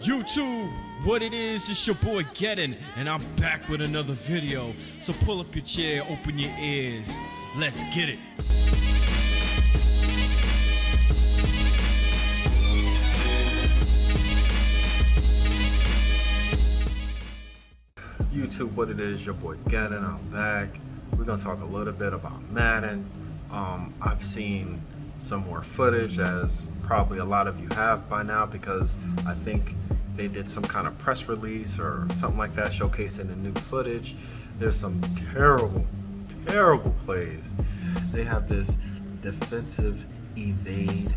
YouTube, what it is, it's your boy Gettin, and I'm back with another video. So pull up your chair, open your ears, let's get it. YouTube, what it is, your boy Gettin, I'm back. We're gonna talk a little bit about Madden. I've seen some more footage, as probably a lot of you have by now, because I think they did some kind of press release or something like that showcasing the new footage. There's some terrible plays. They have this defensive evade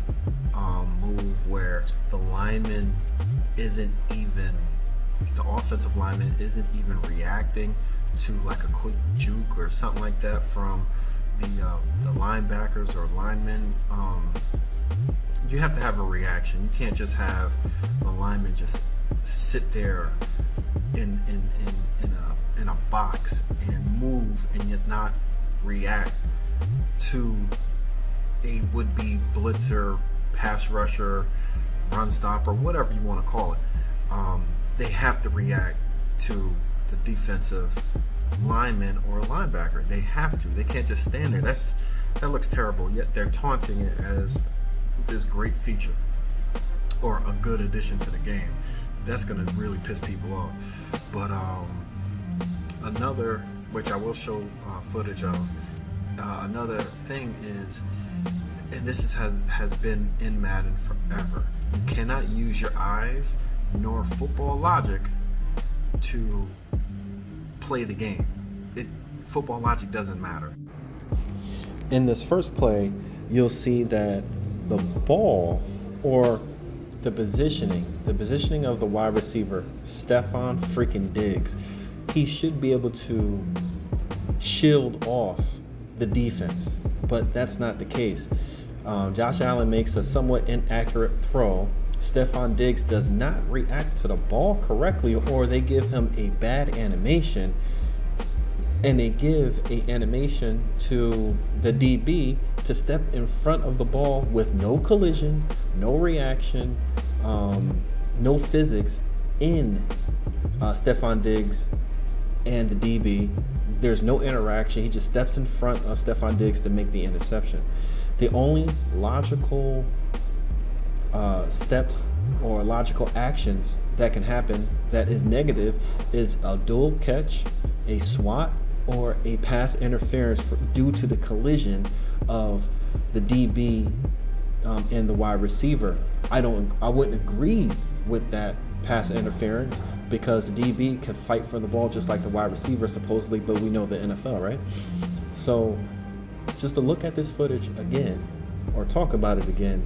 move where the offensive lineman isn't even reacting to like a quick juke or something like that from the linebackers or linemen. You have to have a reaction. You can't just have the lineman just sit there in a box and move and yet not react to a would-be blitzer, pass rusher, run stopper, whatever you want to call it. They have to react to the defensive lineman or linebacker. They have to. They can't just stand there. That looks terrible. Yet they're taunting it as this great feature or a good addition to the game. That's gonna really piss people off. But another, which I will show footage of, another thing is, and this has been in Madden forever, you cannot use your eyes nor football logic to play the game. Football logic doesn't matter. In this first play, you'll see that the ball, or the positioning of the wide receiver, Stefon freaking Diggs, he should be able to shield off the defense, but that's not the case. Josh Allen makes a somewhat inaccurate throw. Stefon Diggs does not react to the ball correctly, or they give him a bad animation, and they give an animation to the DB to step in front of the ball with no collision, no reaction, no physics in Stefon Diggs and the DB. There's no interaction. He just steps in front of Stefon Diggs to make the interception. The only logical steps or logical actions that can happen that is negative is a dual catch, a swat, or a pass interference due to the collision of the DB and the wide receiver. I wouldn't agree with that pass interference, because the DB could fight for the ball just like the wide receiver supposedly, but we know the NFL, right? So just to look at this footage again, or talk about it again,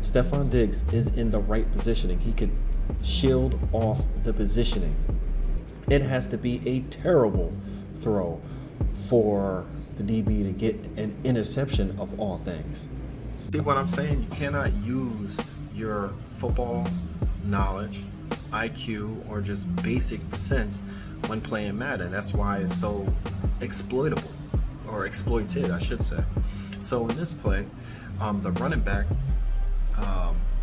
Stefon Diggs is in the right positioning. He could shield off the positioning. It has to be a terrible throw for the DB to get an interception of all things. See what I'm saying? You cannot use your football knowledge, IQ, or just basic sense when playing Madden. That's why it's so exploitable, or exploited, I should say. So in this play, the running back,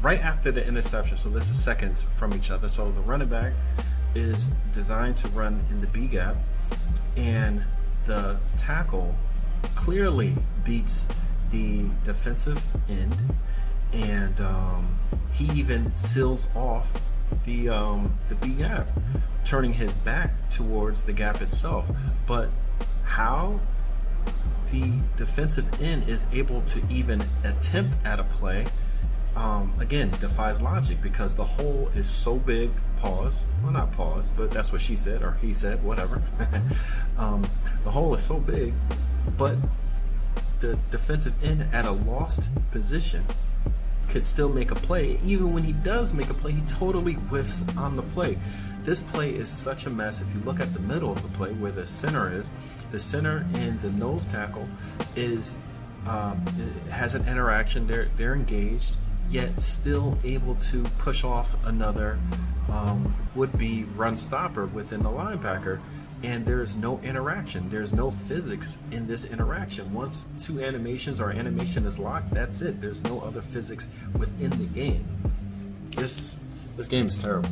right after the interception, so this is seconds from each other, so the running back is designed to run in the B gap, and the tackle clearly beats the defensive end, and he even seals off the B gap, turning his back towards the gap itself. But how the defensive end is able to even attempt at a play, again, defies logic, because the hole is so big. Pause. Well, not pause, but that's what she said, or he said, whatever. The hole is so big, but the defensive end at a lost position could still make a play. Even when he does make a play, he totally whiffs on the play. This play is such a mess. If you look at the middle of the play where the center is, the center and the nose tackle has an interaction. They're engaged, yet still able to push off another would-be run stopper within the linebacker, and there's no interaction. There's no physics in this interaction. Once two animations or animation is locked, that's it. There's no other physics within the game. This This game is terrible.